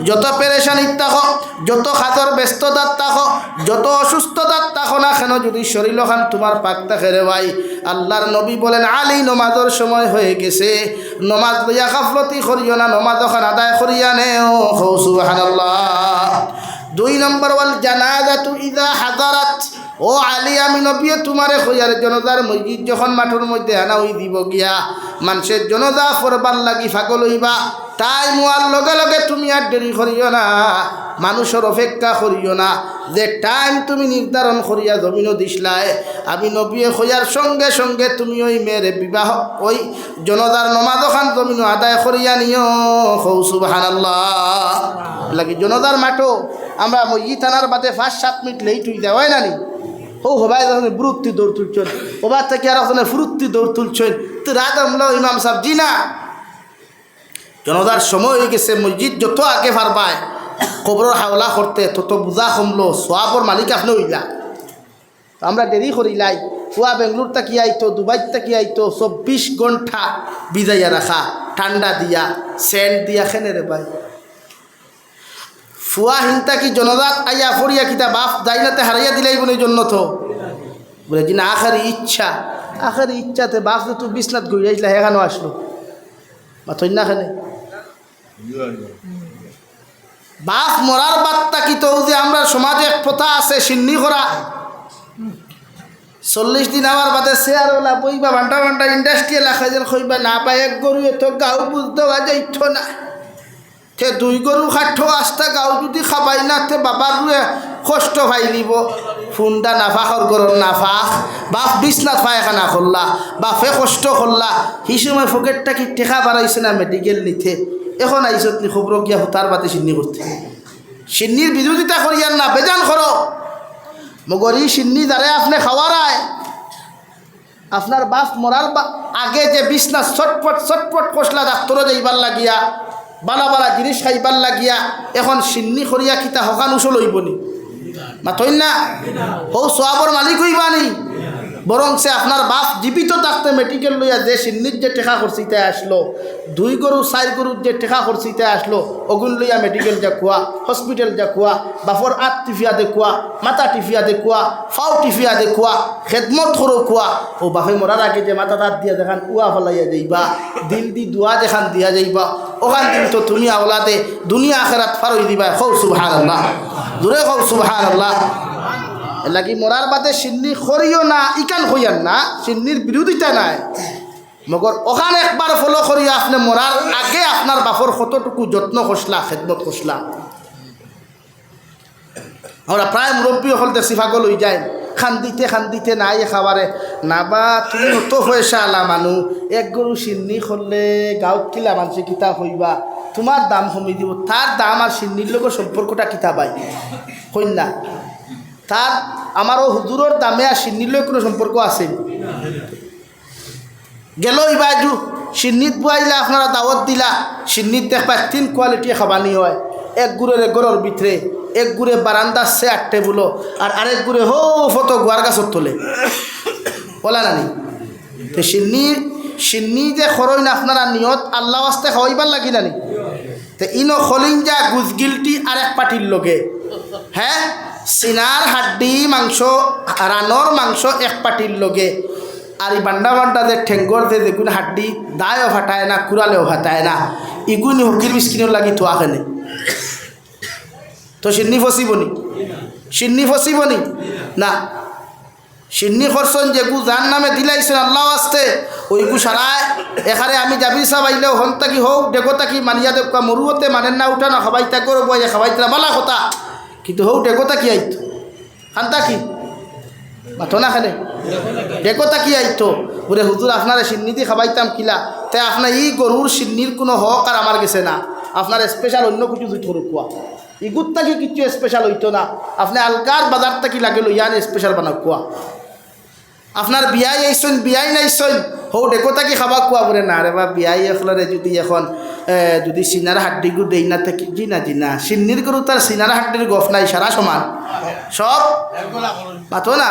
যত পেরেশানিত থাকো যত খাতর ব্যস্ততার থাকো যত অসুস্থতার থাকো না কেন যদি শরীর খান তোমার পাক থাকে রে ভাই আল্লাহর নবী বলেন আলী নমাজের সময় হয়ে গেছে নমাজ লইয়া গাফলতি করিও না নমাজ খান আদায় করিয়া নেও হৌ সুবহানাল্লাহ 2 নম্বর ওয়াল জানাজাতু ইযা হাদারাত ও আলী আমি নবী তোমারে কইয়ার জনতার মসজিদ যখন মাঠের মধ্যে আনা হই দিব গিয়া মানুষের জনতা পড়বার লাগি ফাগল হইবা তাই মোয়ার লগে লগে তুমি আর দেরি করিও না মানুষের অপেক্ষা করিও না যে টাইম তুমি নির্ধারণ করিয়া জমিনও দিসলাই আমি নবী কইয়ার সঙ্গে সঙ্গে তুমি ওই মেয়ের বিবাহ ওই জনতার নমাজ খান জমিনও আদায় করিয়া নিও হৌ সুবহানাল্লাহ লাগি জনতার মাঠও আমরা মসজিদ থানার বাদে 5-7 মিনিট লেট হয়ে যায় হয় না নি ও হবাই যখন বুরুত্তি দৌড় তুলছেন ওবার থেকে আর ওখানে ফুরুত্তি দৌড় তুলছেন তো রাত আমলো ইমাম সাহেব জি না জনতার সময় হয়ে গেছে মসজিদ যত আগে পারবায় কবর হাওলা করতে তত বোঝা কমলো সোয়াবর মালিক আপনি হইলা আমরা দেরি করিলাই ফুয়া বেঙ্গলোর থেকে আইতো দুবাই থেকে আইতো 24 ঘন্টা বিজাইয়া রাখা ঠান্ডা দিয়া সেন্ট দিয়া খেনে রে ভাই ফুয়া হিনতা কি জনজাত আইয়া ফরিয়া কিতা বাপ দাইনাতে হারাইয়া দিলাই বলে জন্য তো বলে যে না আখারি ইচ্ছাতে বাপ তো তুই বিছনাত ঘুরে যাইছিলা এখানেও আসলো বা থই না খানে বাপ মরার বার্তা কি তো যে আমরা সমাজে এক প্রথা আছে সিন্নি করা 40 দিন আমার বাদে শেয়ারওয়ালা বইবা ঘন্টা ঘন্টা ইন্ডাস্ট্রিয়াল খাইজেন খইবা না পাই এক গরু এত গাও বুঝতে যাইত না তে 2 গরু খাঠো আস্তা গাও যদি খাবাই না তে বাবার রুয়ে কষ্ট ভাই নিব ফুন্ডা নাফাখর গরর নাফাখ বাপ বিছনাথ পায়খানা করলা বাপে কষ্ট করলা সেই সময় ফকেটটা কি টেকা বাড়াইছে না মেডিকেল নিতে এখন আইসত নি খবর গিয়া তার বাতে সিন্নি করতে সিন্নির বিরোধিতা করিয়ান না বেজান করো মগরি সিন্নি দ্বারে আপনি খাওয়ারায় আপনার বাপ মরার আগে যে বিছনা ছটপট কষলা ডাক্তর যাইবার লাগিয়া বালা বালা জিনিস খাইবার লাগিয়া এখন সিন্নি করিয়া কিতা হকান উসল হইবনি মাথইন না হৌ সোয়াবর মালিক হইবানি বরং সে আপনার বাপ জীবিত থাকতে মেডিকেল লইয়া যে সিন্নির যে টেকা খরচিতে আসলো 2 গরু 4 গরুর যে টেকা খরচিতে আসলো অগুন লইয়া মেডিকেল যা কুয়া হসপিটাল যা কুয়া বাপর আত টিফিয়া দেখুয়া মাথা টিফিয়া দেখুয়া ফাও টিফিয়া দেখুয়া খেদমত করো কুয়া ও বাপে মরার আগে যে মাথা দাঁত দিয়া দেখান কুয়া ফলাইয়া যাইবা দিল দি দুয়া দেখান দিয়া যাইবা ওখান দিন তো তুমি আওলাদে দুনিয়া আখেরাত ফারই দিবা খৌ সুবহানাল্লাহ দূরে খৌ সুবহানাল্লাহ লাগি মরার বাদে সিন্নি করিও না ইকান হইয়ান না সিন্নির বিরোধিতা নাই মগর ওখানে একবার ফলো করিয়া আপনি মরার আগে আপনার বাপর কতটুকু যত্ন করছলা খেদমত করছলা আমরা প্রায় মুরব্বী হল দেখছি পাগল হয়ে যায় খান্দিতে নাই খাবারে না বা তুমি অত পয়সা আলা মানুষ 1 গরু সিন্নি করলে গাঁৱত কিলা মানুষ কিতা হইবা তোমার দাম কমি দিব তার দাম আর সিন্নির লোক সম্পর্কটা কিতা পাই হইন না তার আমারও হুজুরের দামে আর সিন্নির লোক কোনো সম্পর্ক আছে গেল ইবাজু সিন্নিত বুয়াইলা আপনারা দাওয়াত দিলা সিন্নিত দেখবা 3 কোয়ালিটি খাবানি হয় 1 গুড়ের ভিতরে 1 গুড়ে বারান্দার চেয়ার টেবুলো আর আরেক গুড়ে হো ফটো গোয়ার গাছত তোলে বলা নানি তো সিন্নি যে খরই না আপনারা নিয়ত আল্লাহ আস্তে খাওয়াইবার লাগি নানি তো ইনো খলিঞ্জা গুজগিলটি আর এক পাটির লগে হ্যাঁ সিনার হাড্ডি মাংস রানর মাংস 1 পাটির লগে আর এই বান্ডা যে ঠেঙ্গর যে যেগুলো হাড্ডি দায়ও ফাটায় না কুড়ালেও ফাটায় না ইগুনি হকির মিসকিনের লাগি তো আখেনে তো সিন্নি ফসিবনি না সিন্নি খরচন যেগু যার নামে দিলাইছেন আল্লাহ আসতে ওইগু সারায় এখানে আমি যাবি চাবাইলেও হন তাকি হোক ডেগো তাকি মানিয়া দেখবা মরুহতে মানেন না উঠা না খাবাইতা করো বয়ে খাবাইতা বালা কথা কিন্তু হোক ডেগো তাকি আইতো খান্তা কি মাথো না খানে ডেগো তাকি আইতো বলে হুজুর আপনারা সিন্নি দিয়ে খাবাইতাম কিলা তাই আপনার এই গরুর সিন্নির কোনো হক আর আমার গেছে না আপনার স্পেশাল অন্য কিছু দুই ধরো কুয়া ইগুত তাকি কিছু স্পেশাল হইতো না আপনি আলগার বাজার তাকি লাগে লইয়ান স্পেশাল বানাও কুয়া আপনার বিয়াই আইসন বিয়াই নাইসন হৌ ডেকো তাকি খাবা কুয়া বলে না রে বা বিয়াই এফলরে যদি এখন যদি সিনার হাড্ডিগু দেই না থাকি জিনা সিন্নির গরু তার সিনার হাড্ডির গফ নাই সারা সমান সব মাথো না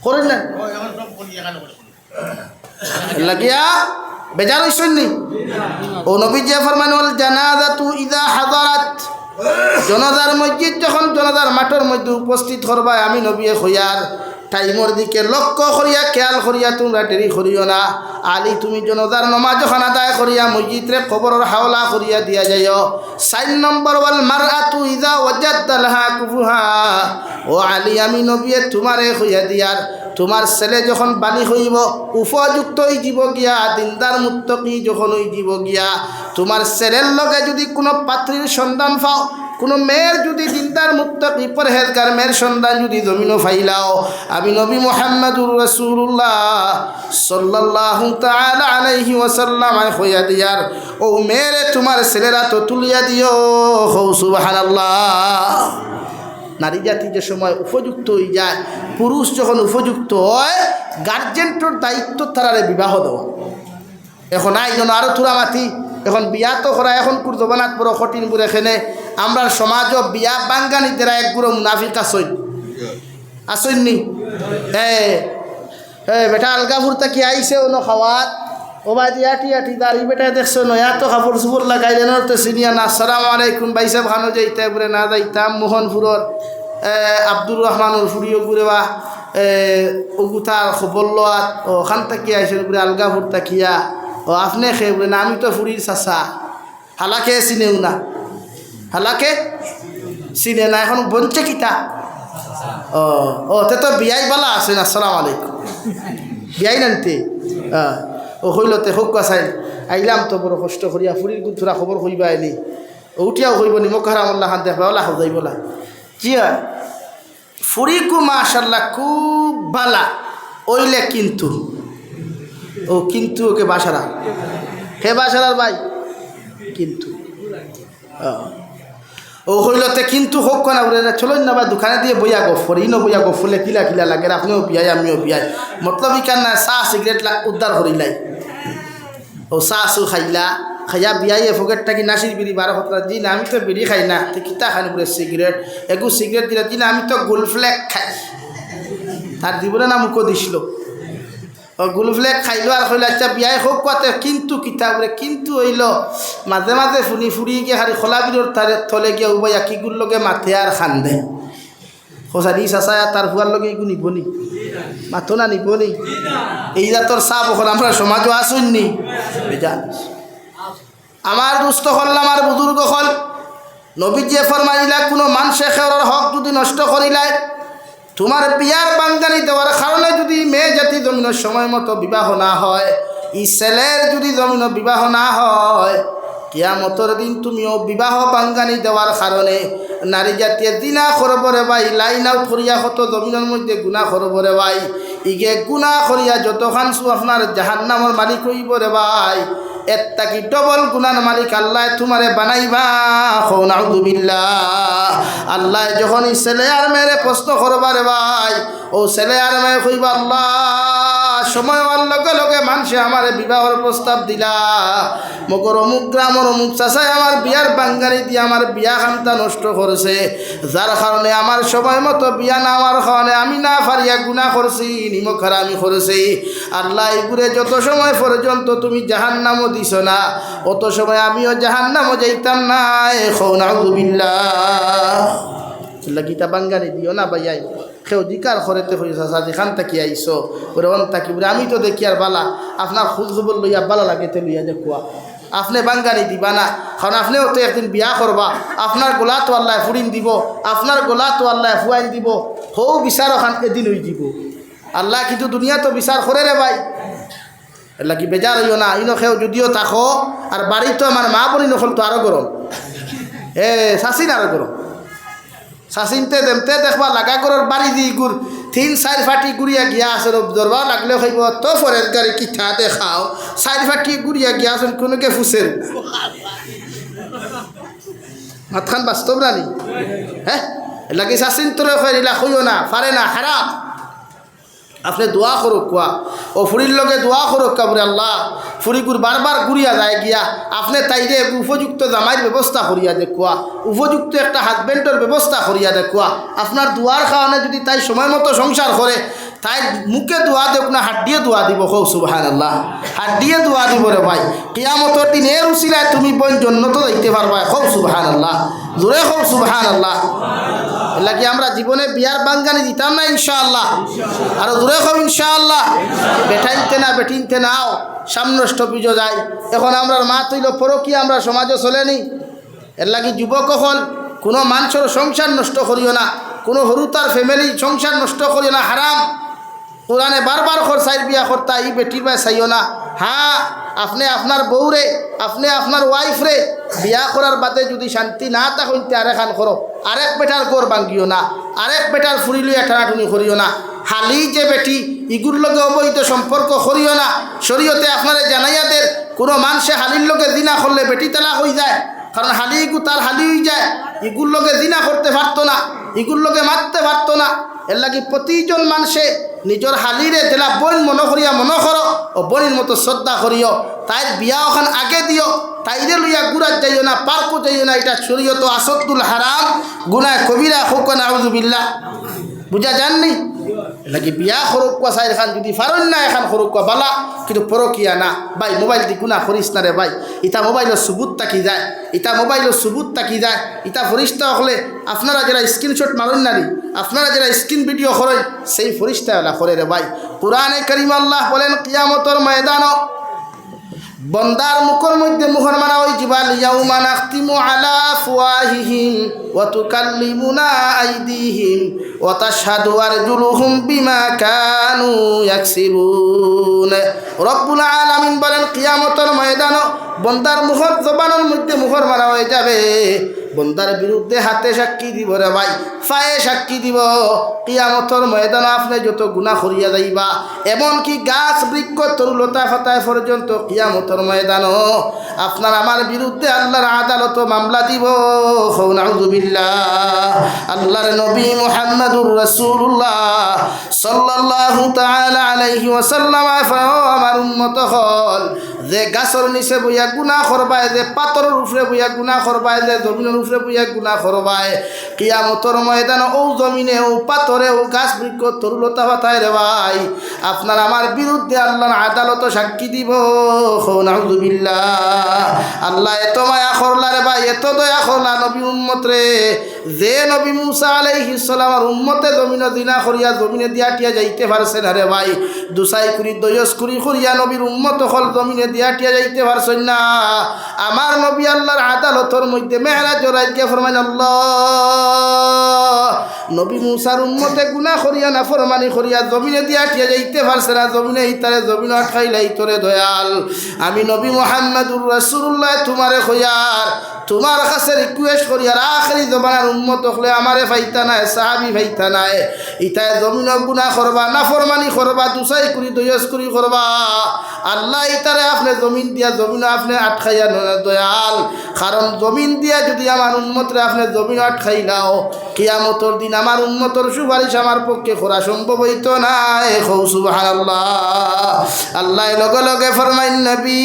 করেন না লাগিয়া বেজার হইসন নি ও নবী যে ফরমান ওয়াল জানাজাতু ইযা হাদারাত জনাজার মসজিদ যখন জনাজার মাঠের মধ্যে উপস্থিত করবা আমি নবী হইয়ার টাইমর দিকে লক্ষ্য করিয়া খেয়াল করিয়া তোমরা দেরি করিও না আলি তুমি জনাজার নমাজ যখন আদায় করিয়া মসজিদরে কবরের হাওলা করিয়া দিয়া যাইও 4 নম্বর ওয়াল মারআতু ইযা ওয়াজাদত লাহা কুফুহা ও আলী আমি নবী তোমারে হইয়া দিয়ার তোমার ছেলে যখন বালি হইব উপযুক্ত হইব গিয়া দিনদার মুত্তকি যখন হইব গিয়া তোমার ছেলের লগে যদি কোনো পাত্রীর সন্ধান পাও কোনো মেয়ের যদি দিনদার মুত্তকি পরহেজগার মেয়ের সন্ধান যদি জমিনও ফাইলাও আমি নবী মুহাম্মদুর রাসূলুল্লাহ সাল্লাল্লাহু তাআলা আলাইহি ওয়াসাল্লাম হইয়া দিয়ার ও মেয়েরে তোমার ছেলেরা তো তুলিয়া দিও সুবহানাল্লাহ নারী জাতি যে সময় উপযুক্ত হয়ে যায় পুরুষ যখন উপযুক্ত হয় গার্জেন্টর দায়িত্ব তারারে বিবাহ দেওয়া এখন আইজন আরও থুরা মাতি এখন বিয়া তো করা এখন কুরজবানাত বড় কঠিন করে এখানে আমরা সমাজও বিয়া বাঙ্গানি যারা একগুলো মুনাফিক আসইনি বেটা আলগাপুর তাকি আইসে অন্য খাওয়াত ও ভাই আটি দাঁড়ি বেটা দেখছো নয়া তো কাপড় চুপড় লাগাইলেন তো চিনিয়া না আসসালামু আলাইকুম ভাই সাহেব খানো যাইতা বলে না যাইতাম মোহনপুরের আব্দুর রহমানুর ফুরিও ঘুরে বা ওগুতার খবর লোয়াত ওখান তাকি আইসেন বলে আলগাপুর তাকিয়া ও আপনি খেয়ে বলে না আমি তো ফুরির চাষা হালাকে চিনেও না, হালাকে চিনে না, এখন বলছে কিতা? ও ও তে তো বিয়াই বালা আছেন। আসসালামু আলাইকুম। বিয়াই নানতে ও হইলতে হোক চাই আইলাম তো বড় কষ্ট করিয়া ফুরির গুথুরা খবর হইবা এলি উঠিয়াও হইব নি মোক হারামল্লা খান দেখবা ওলা যাইব না। জি হয় ফুরিকু মাশাল্লাহ খুব ভালা ওইলে কিন্তু ও কিন্তু ওকে বাসারা হে বাসারার ভাই কিন্তু ও হইলতে কিন্তু হোক না বলে চলুন না ভাই দোকানে দিয়ে বইয়া গফর ইনো বইয়া গফলে কিলা কিলা লাগে আপনিও বিয়াই আমিও বিয়াই মতলব ইকান না চাহ সিগারেট উদ্ধার করিলাই ও চাহ চু খাইলা খাইয়া বিয়াইয়ে ফকেটটা কি নাসির বিড়ি 12-17 দিন আমি তো বিড়ি খাই না তো কিতা খান বলে সিগারেট একু সিগারেট দিলা দিন আমি তো গোলফ্লেক খাই তার দিবলে না মুখো দিছিল ও গোলফ্লেক খাইলো আর কইল আচ্ছা বিয়াই হোক কাতে কিন্তু কিতা বলে কিন্তু হইল মাঝে মাঝে ফুনি ফুরি গিয়ে হারি খোলা বিরোর তারে থলে গিয়ে উবাইয়া কিগুর লগে মাথে আর খান্দে খোসারি চাচায়া তার হুয়ার লগে ইগু নিবনি মাথো না নিবনি এই জাতর চাপ ওখন আমরা সমাজও আসুননি বেজান আমার দুস্থ হল আমার বুজুর্গ হল নবীজি ফরমাইলা কোনো মানুষে খেওয়ার হক যদি নষ্ট করিলাই তোমার বিয়ার বাঙ্গানি দেওয়ার কারণে যদি মেয়ে জাতি জমিনের সময় মতো বিবাহ না হয় ই ছেলের যদি জমিন বিবাহ না হয় কিয়ামতের দিন তুমিও বিবাহ বাঙ্গানি দেওয়ার কারণে নারী জাতীয় দিনা খরবরে ভাই লাইন আউট করিয়া কত জমিনের মধ্যে গুণা খরবরে ভাই ইগে গুণা করিয়া যত খানসু আপনার জাহান্নামের মালিক হইব রে ভাই এত্তা কি ডবল গুনার মালিক আল্লাহ তোমারে বানাইবা নাউযুবিল্লাহ। আল্লাহ যখন ছেলে আর মেয়েরে প্রশ্ন করবারে ভাই ও ছেলে আর মেয়ে কইবা আল্লাহ সময় হওয়ার লগে লগে মানুষে আমার বিবাহের প্রস্তাব দিলা মগর অমুক গ্রামের অমুক চাচাই আমার বিয়ার বাঙ্গানি দিয়ে আমার বিয়া খানটা নষ্ট করেছে যার কারণে আমার সময় মতো বিয়া না হওয়ার কারণে আমি না পারিয়া গুনাহ করছি নিমক হারামি করেছি আল্লাহ এগুলো যত সময় পর্যন্ত তুমি জাহান্নামও দিছ না অত সময় আমিও জাহান্নামও যাইতাম না নাউযুবিল্লাহ। গীতা বাঙ্গানি দিও না ভাইয়াই কেউ জিকার করেতে হয়েছে যেখান থাকি আইসো ওরে অন থাকি বলে আমি তো দেখি আর বালা আপনার খোঁজ খবর লইয়া বালা লাগেতে লইয়া দেখুয়া আপনি বাঙ্গানি দিবা না কারণ আপনিও তো একদিন বিয়া করবা আপনার গোলা তো আল্লাহ ফুরিন দিব আপনার গোলা তো আল্লাহ ফুয়াইন দিব হৌ বিচার ওখান এদিন হয়ে দিব আল্লাহ কিন্তু দুনিয়া তো বিচার করে রে ভাই এলা কি বেজার হইও না ইনো খেও যদিও থাকো আর বাড়ি তো আমার মা বলি নকল তো আরো গরম শাসিন আরো গরম শাসিনতে দেমতে দেখবা লাগা করার বাড়ি দি গুড় 3-4 ফাটি গুড়িয়া গিয়া আছে দরবার লাগলে খাইব তো ফরের গাড়ি কিঠা দেখাও 4 ফাটি গুড়িয়া গিয়া আছেন কোনোকে ফুসের মাথান বাস্তব রানি হ্যাঁ লাগে শাসিন তোরে ফেরিলা হইও না পারে না হারাম আপনি দোয়া করুক কোয়া ও ফুরির লগে দোয়া করুক কাবরে আল্লাহ ফুরিগুর বারবার ঘুরিয়া যায় গিয়া আপনি তাইরে উপযুক্ত জামাইয়ের ব্যবস্থা করিয়া দেখুয়া উপযুক্ত একটা হাজবেন্ডের ব্যবস্থা করিয়া দেখুয়া আপনার দোয়ার কারণে যদি তাই সময় মতো সংসার করে তাই মুখে দোয়া দেখ না হাত দিয়ে দোয়া দিব হো সুবহানাল্লাহ হাত দিয়ে দোয়া দিব রে ভাই কিয়ামতের দিন এর উসিলায় তুমি বোন জন্নত যাইতে পারবা হো সুবহানাল্লাহ জোরে হো সুবহানাল্লাহ। লাগি আমরা জীবনে বিয়ার বাঙ্গানি দিতাম না ইনশাআল্লাহ আর দূরে হো ইনশাআল্লাহ বেটাইতে না বেটিনতে নাও সামনে স্টপিজ যায় এখন আমরা মা তৈল পরকি আমরা সমাজে চলেনি এর লাগি যুবক হল কোনো মানুষের সংসার নষ্ট করিও না কোনো হরুতার ফ্যামিলি সংসার নষ্ট করিও না হারাম কোরআনে বারবার খরচাই বিয়া করতা এই বেটির বাই চাইও না হ্যাঁ আপনি আপনার বউরে আপনি আপনার ওয়াইফরে বিয়া করার বাদে যদি শান্তি না থাকুন আরেকখান করো আরেক বেটার গোর ভাঙ্গিও না আরেক বেটার ফুরি লইয়া টানাটুনি করিও না হালি যে বেটি ইগুর লগে অবৈধ সম্পর্ক করিও না শরীয়তে আপনারা জানাইয়াদের কোনো মানুষে হালির লগে দিনা করলে বেটি তেলা হয়ে যায় কারণ হালি ইগু তার হালি হয়ে যায় ইগুর লগে দিনা করতে পারতো না ইগুর লগে মারতে পারতো না এর লাগি প্রতিজন মানুষে নিজের হালিরে জেলা বোন মনে করিয়া মনে করো ও বোনের মতো শ্রদ্ধা করিও তাই বিয়া ওখান আগে দিও তাইরে লইয়া গুড়ার যাইও না পার্কও যাইও না এটা শরীয়ত আসদ্দুল হারাম গুনায় কবিরা হোক নাউযুবিল্লাহ বুঝা যাননি লাগি বিয়া খরকুয়া চাই এখান যদি ফারন না এখন খরকুয়া বালা কিন্তু পরকিয়া না ভাই মোবাইল দি গুণা করিস না রে ভাই ইটা মোবাইলের সুবুত তাকি যায় ইটা মোবাইলের সুবুত তাকি যায় ইটা ফরিস্তা হলে আপনারা যারা স্ক্রিনশট মারুন নারী আপনারা যারা স্ক্রিন ভিডিও করেন সেই ফরিস্তা করে রে ভাই কুরআনে কারীম আল্লাহ বলেন কিয়ামতের ময়দান বন্দার মুখের মধ্যে মুহর মারা ওই দিবাল ইয়াউমা নাখতিমু আলা আফওয়াহিহিম ওয়া তুকাল্লিমুনা আইদিহিম ওয়া তাশহাদু আরজুলুহুম বিমা কানু ইয়াকসিবুন। রব্বুল আলামিন বলেন কিয়ামতের ময়দানে বন্দার মুখর জবানের মধ্যে মুখর মারা হয়ে যাবে, বন্দার বিরুদ্ধে হাতে সাক্ষী দিব রে ভাই, পায়ে সাক্ষী দিব। কিয়ামতের ময়দানে আপনি যত গুনাহ করিয়া যাইবা, এমনকি গাছ বৃক্ষ তরুলতা ফাতায় পর্যন্ত কিয়ামতের ময়দানে আপনার আমার বিরুদ্ধে আল্লাহর আদালত মামলা দিব। নাউযুবিল্লাহ। আল্লাহর নবী মুহাম্মদুর রাসূলুল্লাহ সাল্লাল্লাহু তাআলা আলাইহি ওয়াসাল্লাম আমার উম্মত হল যে গাছের নিচে বইয়া গুনাহ করবায়, যে পাথরের উপরে বইয়া গুনাহ করবায়, যে জমিনের উপরে বইয়া গুনাহ করবায়, কিয়ামতের ময়দানে ও জমিনে ও পাথরে ও গাছ বৃক্ষ তরুলতা পাতায় রে ভাই আপনার আমার বিরুদ্ধে আল্লাহর আদালত সাক্ষী দিব। নাউযুবিল্লাহ। আল্লাহ এত মায়া করলা রে ভাই, এত দয়া করলা নবী উম্মত রে, যে নবী মুসা আলাইহিস সালামের উম্মতে জমিনে জিনা করিয়া জমিনে দিয়া টিয়া যাইতে পারছে না রে ভাই, দুসাই কুরি দয়স কুরি করিয়া নবীর উম্মত হল জমিনে দিয়া টিয়া যাইতে পারছেন না। আমার নবী আল্লাহর আদালতের মধ্যে মেহরাজের রাজ্যে ফরমান আল্লাহ নবী মুসার উম্মতে গুনাহ করিয়া না ফরমানি করিয়া জমিনে দিয়া টিয়া যাইতে পারছে না, জমিনে ইতারে জমিন আটকাইলাই তোরে দয়াল আমি নবী মুহাম্মদুর রাসূলুল্লাহ তোমারে খয়ার তোমার কাছে রিকোয়েস্ট করি আর আখেরি জমানার উম্মত হলে আমারে ফাইতা নাই, সাহাবি ফাইতা নাই, ইতায় জমিন গুনাহ করবা না ফরমানি করবা, দুসাই করি দয়স করি করবা, আল্লাহ ইতারে আপনি জমিন দিয়া জমিন আপনি আটকাইয়া দয়াল, কারণ জমিন দিয়া যদি আমার উম্মতরে আপনি জমিন আটকাইলাও কিয়ামতের দিন আমার উম্মতর সুপারিশ আমার পক্ষে করা সম্ভব হইত না। সুবহানাল্লাহ। আল্লাহ লগে লগে ফরমাইন নবী